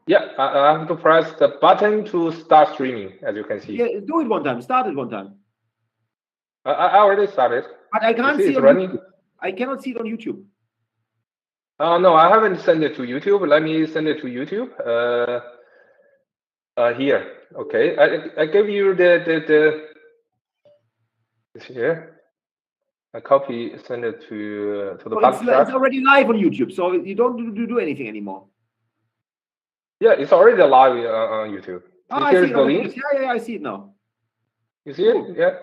Yeah, I have to press the button to start streaming, as you can see. Yeah, do it one time. Start it one time. I already started. But I You can't see, see it's on running. YouTube. I cannot see it on YouTube. No, I haven't sent it to YouTube. Let me send it to YouTube. Here. Okay, I gave you the it's here. I copy, send it to the So public it's chat. already live on YouTube, so you don't do anything anymore. Yeah, it's already live on YouTube. Oh, I see Here's it the on the link. news. Yeah, I see it now. You see Cool. it? Yeah.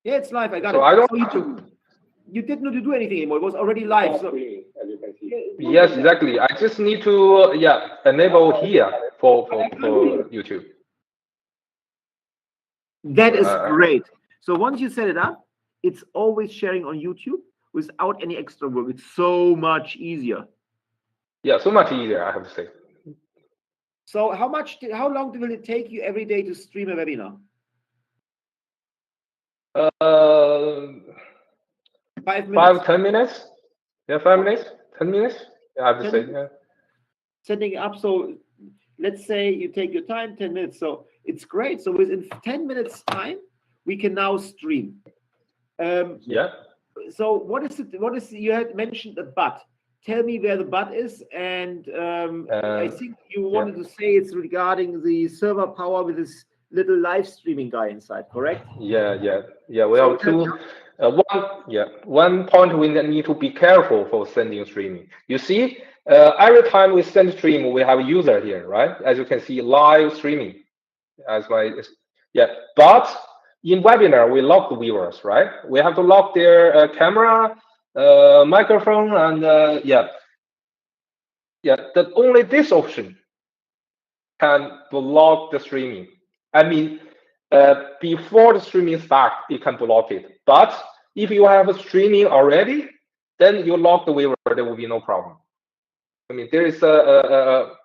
Yeah, it's live. I got So it. I don't So have to. you didn't need to do anything anymore. It was already live. So As you can see. yeah, Yes, exactly. I just need to enable here for YouTube. that is Uh, great. So once you set it up, it's always sharing on YouTube without any extra work. It's so much easier. yeah, so much easier, I have to say. So how long will it take you every day to stream a webinar? Uh, 5 minutes. 10 minutes. Yeah, 5 minutes, 10 minutes. Yeah, I have to 10 say. minutes? Yeah. Setting up. So let's say you take your time, 10 minutes. So it's great. So within 10 minutes time, we can now stream. Yeah. So what is you had mentioned the but. Tell me where the but is, and I think you wanted to say it's regarding the server power with this little live streaming guy inside, correct? Yeah. We So have two. One point we need to be careful for sending streaming. You see, every time we send stream, we have a user here, right? As you can see, live streaming. But in webinar, we lock the viewers, right? We have to lock their camera, microphone, and that only this option can block the streaming. I mean, before the streaming start, it can block it. But if you have a streaming already, then you lock the viewer, there will be no problem. I mean, there is a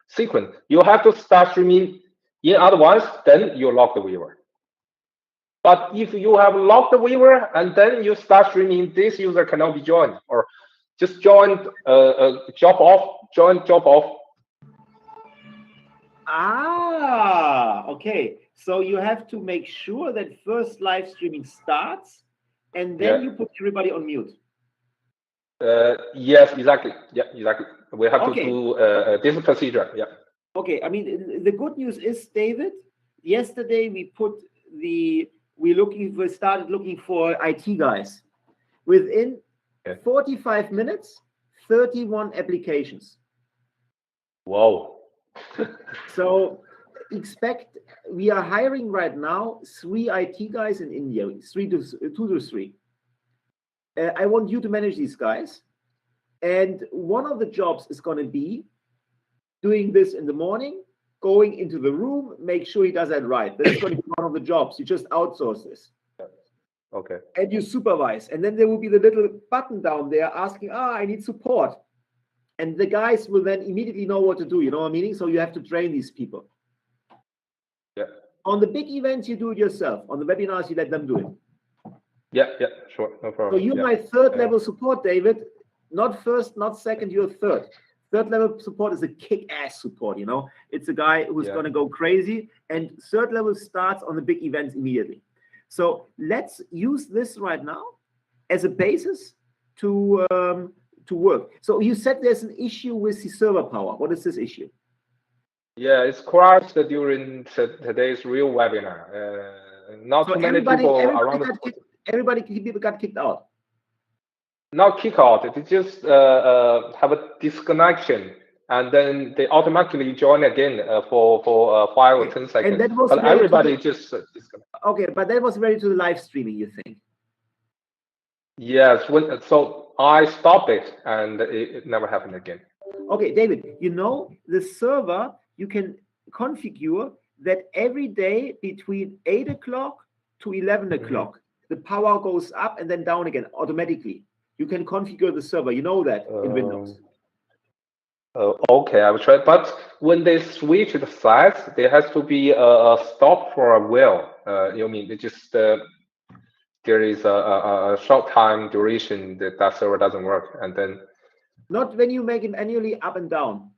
sequence. You have to start streaming in advance, then you lock the viewer. But if you have locked the viewer and then you start streaming, this user cannot be joined, or just join job off. Ah, okay. So you have to make sure that first live streaming starts, and then you put everybody on mute. Yes, exactly. Yeah, exactly. We have to do this procedure. Yeah. Okay. I mean, the good news is, David, yesterday we started looking for IT guys. Within 45 minutes, 31 applications. Wow. So expect, we are hiring right now 3 IT guys in India, 2 to 3. I want you to manage these guys. And one of the jobs is going to be doing this in the morning, going into the room, make sure he does that right. This is going to be one of the jobs. You just outsource this. Okay. And you supervise. And then there will be the little button down there asking, I need support. And the guys will then immediately know what to do. You know what I mean? So you have to train these people. Yeah. On the big events, you do it yourself. On the webinars, you let them do it. Yeah, sure. No problem. So you're my third level support, David. Not first, not second, you're third. Third level support is a kick-ass support, you know? It's a guy who's going to go crazy. And third level starts on the big events immediately. So let's use this right now as a basis to work. So you said there's an issue with the server power. What is this issue? Yeah, it's crashed during today's real webinar. Not so too many people around. People got kicked out. Not kick out. They just have a disconnection, and then they automatically join again for 5 or 10 seconds. And that was but everybody just disconnect. Okay, but that was ready to the live streaming, you think? Yes. So I stopped it, and it never happened again. Okay, David. You know the server, you can configure that every day between 8 o'clock to 11 o'clock, the power goes up and then down again automatically. You can configure the server. You know that in Windows. Okay, I will try. But when they switch the sites, there has to be a stop for a while. You mean it just there is a short time duration that server doesn't work, and then not when you make it manually up and down.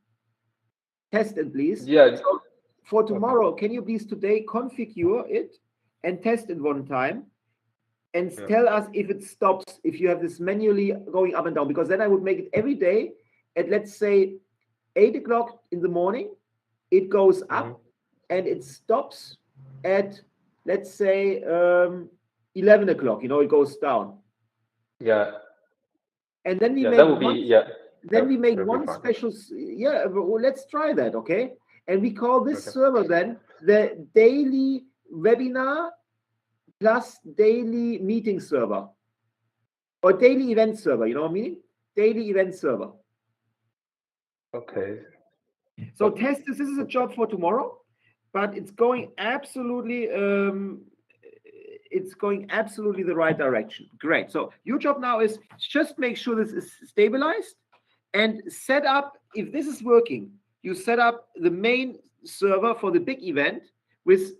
Test it, please. Yeah. So for tomorrow, can you please today configure it and test it one time and tell us if it stops, if you have this manually going up and down, because then I would make it every day at, let's say, 8 o'clock in the morning, it goes up and it stops at, let's say, 11 o'clock, it goes down. Yeah. And then we Yeah, make that would be, then we make one special, well, let's try that, okay? And we call this server then the daily webinar plus daily meeting server, or daily event server, you know what I mean? Daily event server. Okay. So test this. This is a job for tomorrow, but it's going absolutely the right direction. Great. So your job now is just make sure this is stabilized and set up. If this is working, you set up the main server for the big event with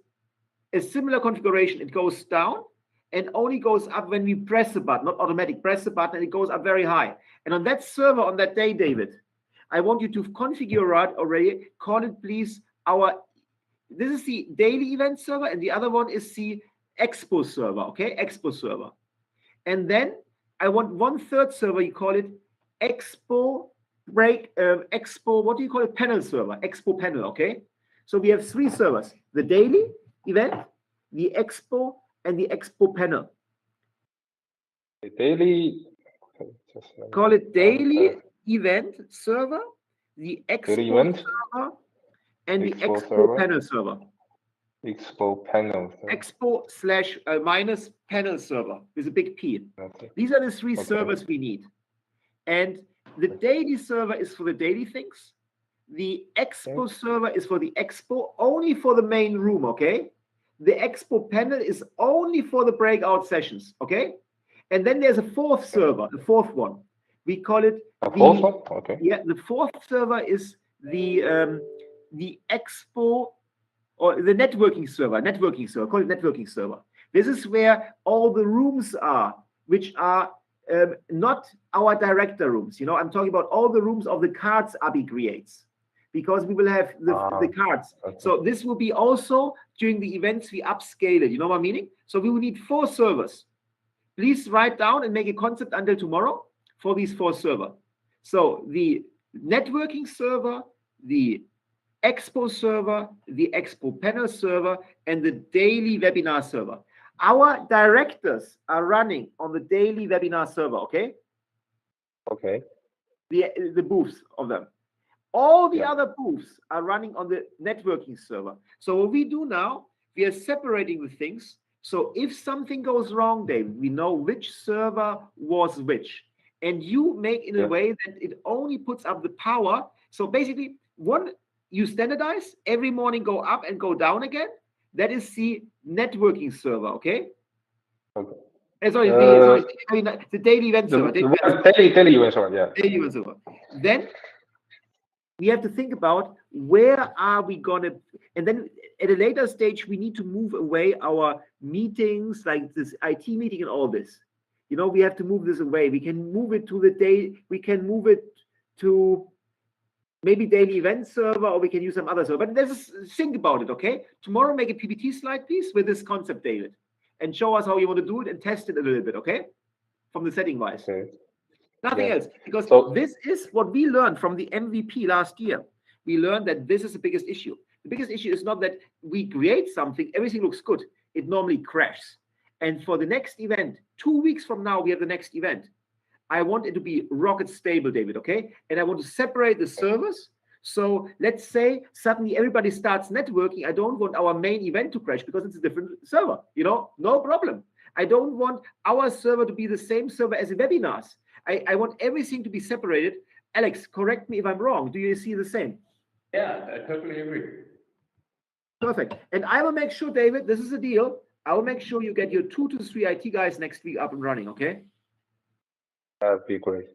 a similar configuration. It goes down and only goes up when we press the button, not automatic. Press the button and it goes up very high. And on that server on that day, David, I want you to configure it already. Call it, please, this is the daily event server, and the other one is the Expo server, okay? Expo server. And then I want 1/3 server, you call it Expo Expo, what do you call it? Panel server, Expo panel, okay? So we have 3 servers, the daily event, the Expo, and the Expo panel. The daily, call it daily event server, the Expo server, and the Expo panel server. Expo panel. Expo / panel server with a big P. Okay. These are the 3 servers we need. And the daily server is for the daily things. The Expo server is for the Expo, only for the main room, okay? The Expo panel is only for the breakout sessions, okay? And then there's a 4th server, the 4th one. We call it the 4th one? Okay. Yeah, the 4th server is the Expo, or the networking server, call it networking server. This is where all the rooms are, which are not our director rooms. I'm talking about all the rooms of the cards Abhi creates, because we will have the cards. Okay. So this will be also during the events we upscale it. You know what I'm meaning? So we will need 4 servers. Please write down and make a concept until tomorrow for these 4 servers. So the networking server, the Expo server, the Expo panel server, and the daily webinar server. Our directors are running on the daily webinar server, okay? Okay. The booths of them. All the other booths are running on the networking server. So what we do now, we are separating the things. So if something goes wrong, David, we know which server was which. And you make in a way that it only puts up the power. So basically, you standardize, every morning go up and go down again. That is the networking server, okay? Okay. Sorry, the daily event server. Daily event server, yeah. Daily event server. Then we have to think about where are we gonna, and then at a later stage, we need to move away our meetings, like this IT meeting and all this. We have to move this away. We can move it to the day, we can move it to maybe daily event server, or we can use some other server. But let's think about it, okay? Tomorrow, make a PPT slide, please, with this concept, David, and show us how you want to do it and test it a little bit, okay? From the setting wise. Okay. Nothing else, because this is what we learned from the MVP last year. We learned that this is the biggest issue. The biggest issue is not that we create something, everything looks good. It normally crashes. And for the next event, 2 weeks from now, we have the next event. I want it to be rocket stable, David, okay? And I want to separate the servers. So let's say suddenly everybody starts networking. I don't want our main event to crash because it's a different server, no problem. I don't want our server to be the same server as the webinars. I want everything to be separated. Alex, correct me if I'm wrong. Do you see the same? Yeah, I totally agree. Perfect. And I will make sure, David, this is a deal. I will make sure you get your 2 to 3 IT guys next week up and running, okay? That'd be great.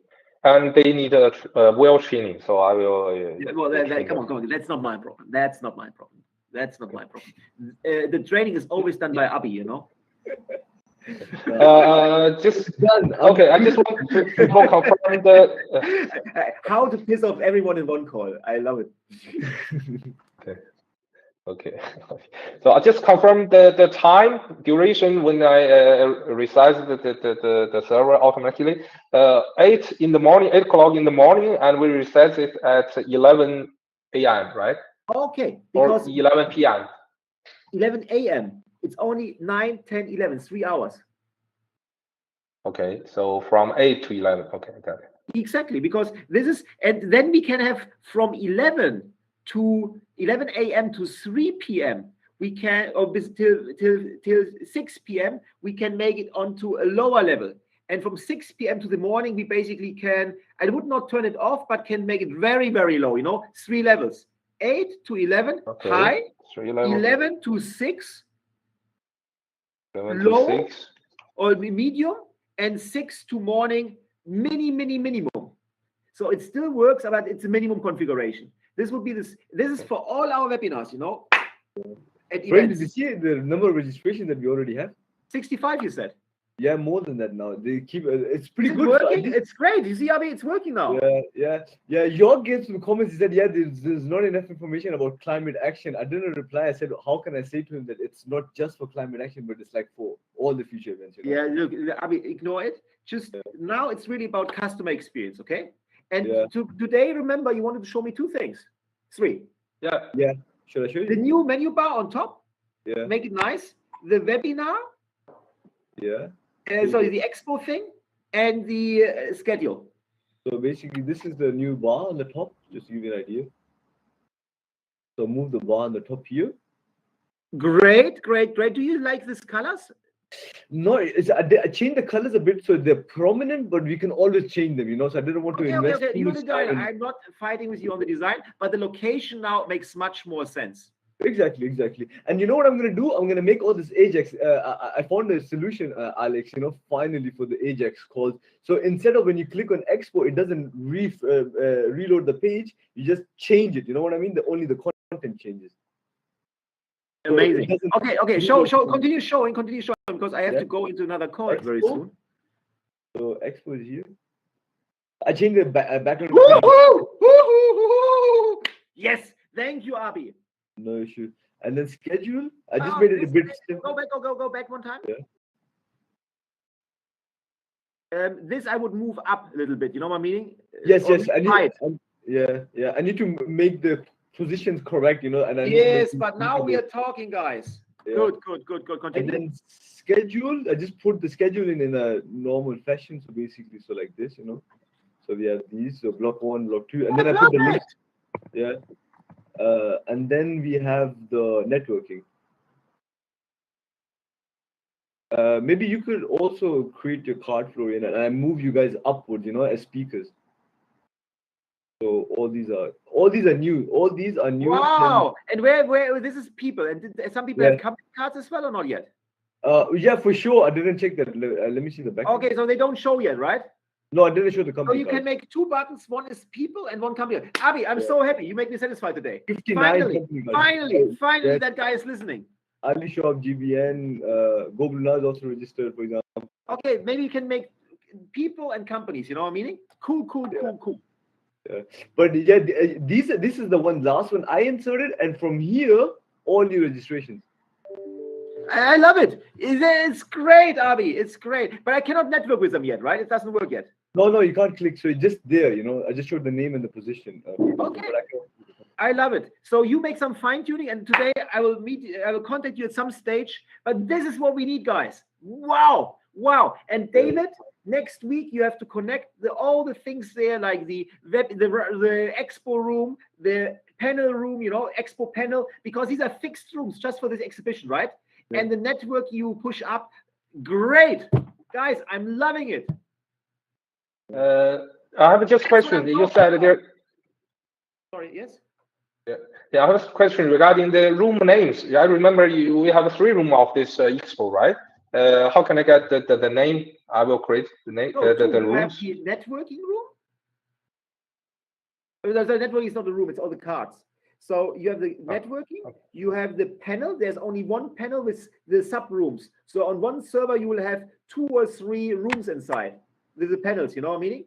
And they need a well training, so I will. Come on. That's not my problem. That's not my problem. The training is always done by Abhi, Just Done. okay. I just want to confirm the. How to piss off everyone in one call. I love it. Okay. So I just confirm the time duration when I resize the server automatically. 8 in the morning, 8 o'clock in the morning, and we resize it at 11 a.m. Right? Okay, Or because 11 p.m. 11 a.m. It's only 9, 10, 11, 3 hours. Okay, so from 8 to 11. Okay, got it. Exactly, because this is, and then we can have from 11 a.m. to 3 p.m. We can, or till 6 p.m. we can make it onto a lower level. And from 6 p.m. to the morning, we basically can, I would not turn it off, but can make it very, very low, 3 levels. 8 to 11, Okay. high, 11 to 6, 11 low, to 6. or medium, and 6 to morning, minimum. So it still works, but it's a minimum configuration. This would be this is for all our webinars, at Friend, did events. you see the number of registration that we already have? 65, you said. Yeah, more than that now. They keep it's pretty Is it good. working? It's great. You see, Abi, it's working now. Yeah. Your gave some comments. He said, yeah, there's not enough information about climate action. I didn't reply. I said, how can I say to him that it's not just for climate action, but it's like for all the future events? Yeah, look, Abi, ignore it. Just now, it's really about customer experience, okay? And today, remember, you wanted to show me 2 things. 3. Yeah. Should I show you? The new menu bar on top. Yeah. Make it nice. The webinar. Yeah. Sorry, the expo thing and the schedule. So basically, this is the new bar on the top, just to give you an idea. So move the bar on the top here. Great. Do you like these colors? No, I changed the colors a bit so they're prominent, but we can always change them, So I didn't want to invest too much time. I'm not fighting with you on the design, but the location now makes much more sense. Exactly. And you know what I'm going to do? I'm going to make all this Ajax. I found a solution, Alex, finally for the Ajax calls. So instead of when you click on Expo, it doesn't reload the page. You just change it. You know what I mean? Only the content changes. Amazing. So okay. Continue showing because I have to go into another call very soon. So Expo is here. I changed the background. Yes. Thank you, Abi. No issue. And then schedule. I just made it a bit simple. Go back one time. Yeah. This I would move up a little bit. You know what I mean? Yes. I need to make the positions correct. Yes, but now we are talking, guys. Yeah. Good. Continue. And then schedule. I just put the schedule in a normal fashion. So basically, like this. So we have these. So block 1, block 2, and then I put the list. Yeah. And then we have the networking. Maybe you could also create your card flow and I move you guys upwards, as speakers. So all these are new. All these are new. Wow! And where this is people, and some people have company cards as well or not yet? Yeah, for sure. I didn't check that. Let me see the back. Okay, so they don't show yet, right? No, I didn't show the company. So you can make 2 buttons. One is people and one company. Abi, I'm so happy. You make me satisfied today. 59 Finally, that guy is listening. Ali Shop, GBN, Gobluna is also registered, for example. Okay, maybe you can make people and companies. You know what I mean? Cool. Yeah. But yeah, this is the last one I inserted, and from here, all new registrations. I love it. It's great, Abi. It's great. But I cannot network with them yet, right? It doesn't work yet. No, you can't click. So it's just there, I just showed the name and the position. Okay. I love it. So you make some fine tuning, and today I will contact you at some stage. But this is what we need, guys. Wow. And David, next week you have to connect all the things there, like the expo room, the panel room, expo panel, because these are fixed rooms just for this exhibition, right? Yeah. And the network you push up. Great, guys. I'm loving it. I have just a question. You said there. Sorry. Yes. Yeah. I have a question regarding the room names. I remember we have 3 rooms of this expo, right? How can I get the name? I will create the name. The rooms. The networking room. The networking is not a room; it's all the cards. So you have the networking, you have the panel. There's only one panel with the sub rooms. So on one server, you will have 2 or 3 rooms inside with the panels. You know what I mean?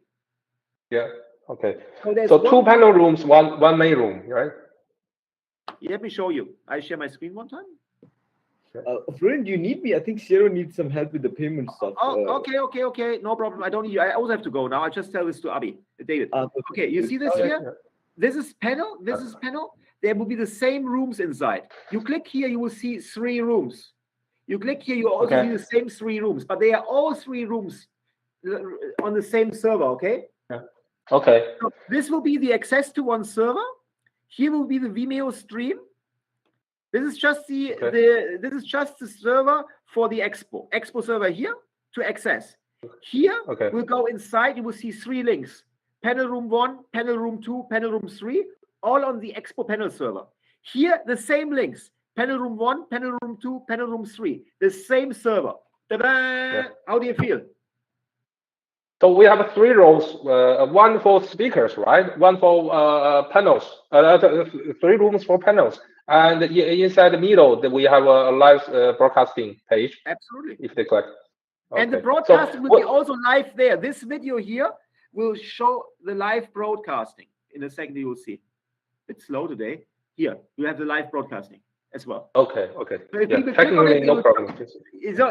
Yeah. Okay. there's So one- 2 panel rooms, one main room, right? Let me show you. I share my screen one time. Florian, do you need me? I think Sierra needs some help with the payment stuff. Oh, okay. No problem. I don't need you. I also have to go now. I just tell this to Abi, David. Okay, you see this Okay, here? yeah. This is panel. This is panel. There will be the same rooms inside. You click here, you will see 3 rooms. You click here, you also Okay. see the same 3 rooms, but they are all 3 rooms on the same server. Okay. Okay. So this will be the access to one server. Here will be the Vimeo stream. This is just this is just the server for the Expo server here to access. Here Okay. we'll go inside. You will see 3 links: panel room 1, panel room 2, panel room 3, all on the Expo panel server. Here the same links: panel room 1, panel room 2, panel room 3, the same server. Ta-da! Yeah. How do you feel? So we have 3 rows, one for speakers, right? One for panels, 3 rooms for panels. And inside the middle, we have a live broadcasting page, Absolutely. if they click. And the Okay. broadcasting So will be also live there. This video here will show the live broadcasting. In a second, you will see. It's slow today. Here, you have the live broadcasting as well. Okay. So if Yeah, people click on technically, it, no problem. So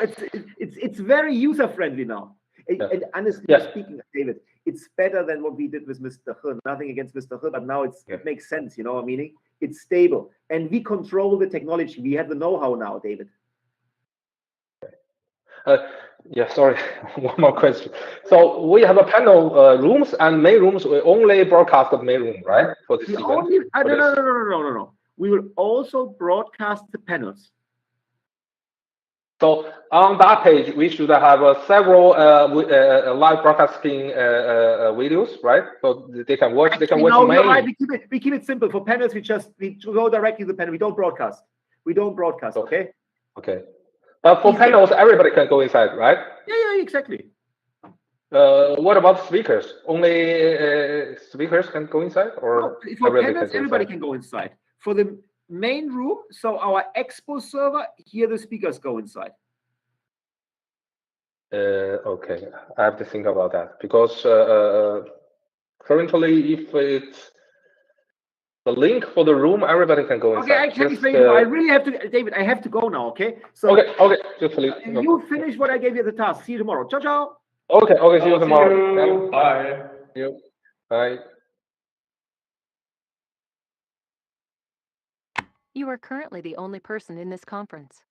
it's very user friendly now. Yeah. And honestly Yeah. speaking, David, it's better than what we did with Mr. He. Nothing against Mr. He, but now it makes sense. You know what I mean? It's stable, and we control the technology. We have the know-how now, David. Yeah, sorry. One more question. So we have a panel rooms and main rooms. We only broadcast the main room, right? For this We event. only, For this. no. We will also broadcast the panels. So on that page, we should have several live broadcasting videos, right? So they can watch. They can watch No, you're main. right. We keep it simple. For panels, we go directly to the panel. We don't broadcast. Okay? Okay. But for panels, everybody can go inside, right? Yeah, exactly. What about speakers? Only speakers can go inside, or No, for everybody panels, can go everybody inside? can go inside. For the main room, so our Expo server, here the speakers go inside. Okay, I have to think about that because currently, if it's the link for the room, everybody can go inside. Okay, I can Just, explain you. I really have to, David. I have to go now. Okay. So okay, just leave. you finish what I gave you the task. See you tomorrow. Ciao, ciao. Okay, see you tomorrow. See you. Yeah. Bye. See you. Bye. You are currently the only person in this conference.